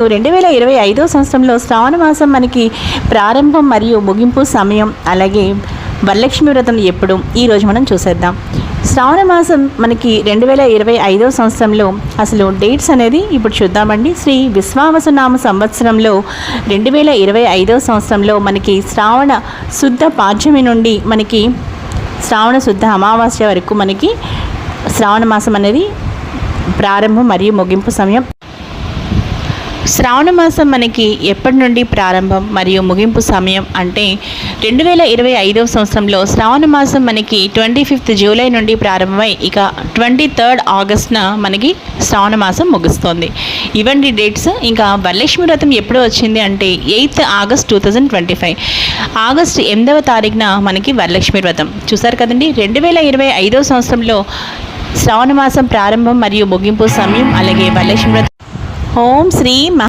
2025 సంవత్సరంలో శ్రావణ మాసం మనకి ప్రారంభం మరియు ముగింపు సమయం, అలాగే వరలక్ష్మి వ్రతం ఎప్పుడు ఈరోజు మనం చూసేద్దాం. శ్రావణ మాసం మనకి 2025 సంవత్సరంలో అసలు డేట్స్ అనేది ఇప్పుడు చూద్దామండి. శ్రీ విశ్వావసునామ సంవత్సరంలో 2025 సంవత్సరంలో మనకి శ్రావణ శుద్ధ పాడ్యమి నుండి మనకి శ్రావణ శుద్ధ అమావాస్య వరకు మనకి శ్రావణ మాసం అనేది ప్రారంభం మరియు ముగింపు సమయం. శ్రావణ మాసం మనకి ఎప్పటి నుండి ప్రారంభం మరియు ముగింపు సమయం అంటే 2025 సంవత్సరంలో శ్రావణ మాసం మనకి 25 జూలై నుండి ప్రారంభమై ఇక 23 ఆగస్టున మనకి శ్రావణ మాసం ముగుస్తుంది. ఇవన్నీ డేట్స్. ఇంకా వరలక్ష్మి వ్రతం ఎప్పుడు వచ్చింది అంటే 8 ఆగస్ట్ 2025, ఆగస్టు 8వ తారీఖున మనకి వరలక్ష్మి వ్రతం. చూసారు కదండి, 2025 సంవత్సరంలో శ్రావణ మాసం ప్రారంభం మరియు ముగింపు సమయం, అలాగే వరలక్ష్మి వ్రతం. ఓం శ్రీ